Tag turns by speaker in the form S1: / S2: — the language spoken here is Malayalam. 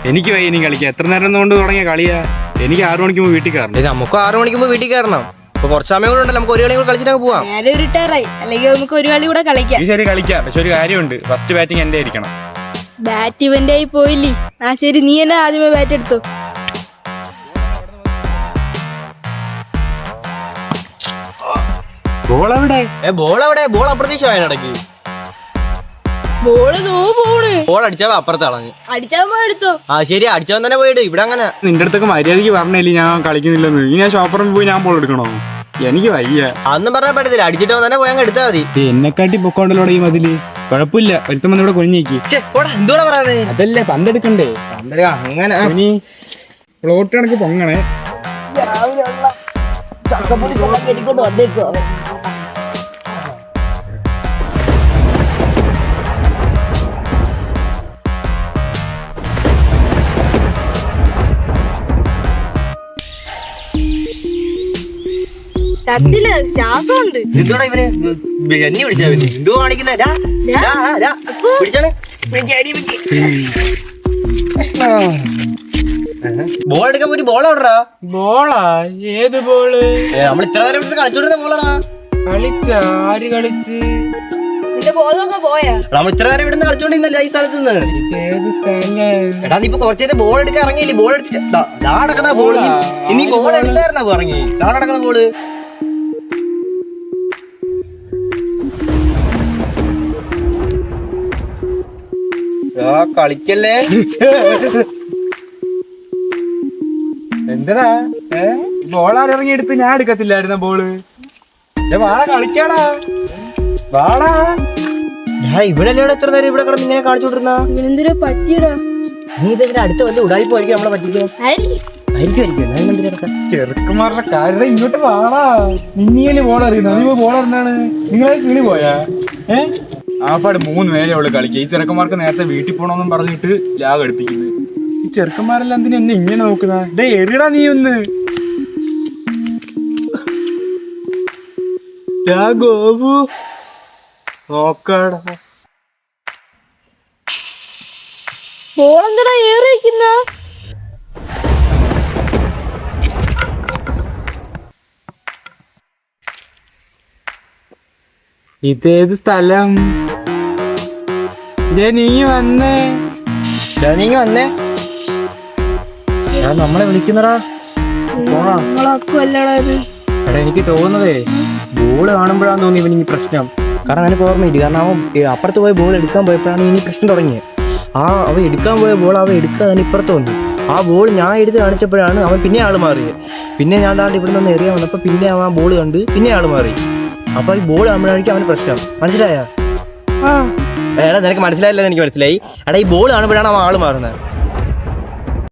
S1: എനിക്ക് വയ്യ ഇനി കളിക്കാം. എത്ര നേരം കൊണ്ട് തുടങ്ങിയ കളിയാ. എനിക്ക് 6 മണിക്ക് മുമ്പ് വീട്ടിൽ കയറണം.
S2: നമുക്ക് 6 മണിക്ക് മുമ്പ് വീട്ടിൽ കയറണം. ഇപ്പൊ കുറച്ച് സമയം കൂടെ ഉണ്ടല്ലോ, നമുക്ക് ഒരു കളി കൂടെ കളിച്ചിട്ട് പോവാം.
S3: നേരെ റിട്ടയറായി, അല്ലെങ്കിൽ നമുക്ക് ഒരു കളി കൂടെ കളിക്കാം.
S1: ശരി കളിക്കാം, പക്ഷെ ഒരു കാര്യമുണ്ട്, ഫസ്റ്റ് ബാറ്റിംഗ് എന്റെ ആയിരിക്കണം.
S3: ബാറ്റ് ഇവന്റെ ആയി പോയില്ലേ? ആ ശരി, നീ തന്നെ ആദ്യമേ ബാറ്റ് എടുത്തു.
S1: ബോൾ എവിടെ?
S2: ബോൾ അപ്രതീക്ഷിതമായ ഇടയ്ക്ക്
S3: ബോള് പോണ്.
S2: ബോൾ അടിച്ചവ അപ്പുറത്ത് കളഞ്ഞു.
S3: അടിച്ചാൽ എടുത്തോ?
S2: ആ ശരി, അടിച്ചവൻ തന്നെ പോയിട്ട് ഇവിടെ അങ്ങനെ.
S1: നിന്റെ അടുത്തൊക്കെ മര്യാദക്ക് പറഞ്ഞില്ലേ ഞാൻ കളിക്കുന്നില്ലെന്ന്. ഇനി ഞാൻ ഷോപ്പറിൽ പോയി ഞാൻ ബോൾ എടുക്കണോ? എനിക്ക് വയ്യ.
S2: അതൊന്നും പറയാൻ പറ്റത്തില്ല, അടിച്ചിട്ട് തന്നെ പോയി അങ്ങ് എടുത്താൽ മതി.
S1: എന്നെക്കാട്ടി പൊക്കോണ്ടല്ലോ ഈ മതില്. കുഴപ്പമില്ല, ഒരുത്തം ഇവിടെ കുഞ്ഞേക്ക്.
S2: എന്തോടാ പറയാതെ?
S1: അതല്ലേ പന്തെടുക്കണ്ടേ
S2: അങ്ങനെ
S1: ഫ്ലോട്ട് കണക്ക് പൊങ്ങണേ.
S3: ചത്തില് ശ്വാസമുണ്ട്.
S2: എന്തോടാ ഇവന് എന്നെ വിളിച്ചാ എന്തോ കാണിക്കുന്നേ? ബോൾ എടുക്കാൻ പോയി ബോൾ ഓടറാ.
S1: ബോളാ? ഏത് ബോള്?
S2: നമ്മൾ ഇത്ര നേരം കളിച്ചോണ്ടിരുന്ന ബോളാടാ.
S1: ആര് കളിച്ച്?
S3: നിന്റെ ബോധമൊക്കെ പോയാ?
S2: നമ്മൾ ഇത്ര നേരം ഇവിടുന്ന് കളിച്ചോണ്ടിരുന്നല്ലേ ഈ സ്ഥലത്ത് നിന്ന്. എടാ നീ ഇപ്പൊ കുറച്ചേരം ബോൾ എടുക്കാൻ ഇറങ്ങിയില്ലേ? ബോൾ എടുത്തിട്ട് നടക്കുന്ന ബോൾ ഇനി ബോൾ എടുത്തായിരുന്നാ ഇറങ്ങി നടക്കുന്ന ബോള്. കളിക്കല്ലേ.
S1: എന്തടാ ബോളാരിറങ്ങി എടുത്ത് ഞാൻ എടുക്കത്തില്ലായിരുന്ന ബോള്. വാടാ കളിക്കാടാ, വാടാ.
S2: ഇവിടെ എത്ര നേരം ഇവിടെ കിടന്ന് ഇങ്ങനെ കാണിച്ചോണ്ടിരുന്ന?
S3: ഇവനെന്തിനാ പറ്റിയടാ?
S2: നീ ഇതെങ്ങനെ അടുത്ത വല്ല ഉടായിപ്പോയിരിക്കും നമ്മളെ പറ്റിക്കോ?
S1: ചെറുക്കന്മാരുടെ കാര്യം ഇങ്ങോട്ട് വാടാ. നിന്നിയല് ബോൾ അറിയുന്ന നീ ബോൾ അറിഞ്ഞാണ്. നിങ്ങളെ കിളി പോയാ? ആപ്പാട് 3 പേരെ അവള് കളിക്കുക. ഈ ചെറുക്കന്മാർക്ക് നേരത്തെ വീട്ടിൽ പോണോന്നും പറഞ്ഞിട്ട് ലാഗ് അടുപ്പിക്കുന്നത്. ഈ ചെറുക്കന്മാരെല്ലാം എന്തിനാ എന്നെ ഇങ്ങനെ നോക്കുന്ന? എറിയടാ നീ ഒന്ന്. ഗോപു നോക്കടാ.
S3: ബോളെന്താ ഏറിയിരിക്കുന്ന?
S1: ഇതേത് സ്ഥലം? നീ വന്നേ നമ്മളെ വിളിക്കുന്നടാ. എടാ എനിക്ക് തോന്നുന്നതേ ബോള് കാണുമ്പോഴാന്ന് തോന്നി ഇവന് ഈ പ്രശ്നം.
S2: കാരണം എനിക്ക് ഓർമ്മയില്ല. കാരണം അവൻ അപ്പുറത്ത് പോയി ബോൾ എടുക്കാൻ പോയപ്പോഴാണ് ഇനി പ്രശ്നം തുടങ്ങിയത്. അവൻ എടുക്കാൻ പോയ ബോൾ അവൻ എടുക്കാതെ ഇപ്പുറത്ത് വന്നു. ആ ബോൾ ഞാൻ എടുത്ത് കാണിച്ചപ്പോഴാണ് അവൻ പിന്നെ ആള് മാറിയത്. പിന്നെ ഞാൻ താണ്ട് ഇവിടെ നിന്ന് എറിയാൻ വന്നപ്പോൾ പിന്നെ അവൻ ആ ബോൾ കണ്ട് പിന്നെ ആള് മാറി. അപ്പൊ ഈ ബോൾ കാണുമ്പോഴായിരിക്കും അവന് പ്രശ്നം. മനസ്സിലായോ? എടാ നിനക്ക് മനസ്സിലായില്ലെന്ന് എനിക്ക് മനസ്സിലായി. എടാ ഈ ബോൾ കാണുമ്പോഴാണ് അവൻ ആള് മാറുന്നത്.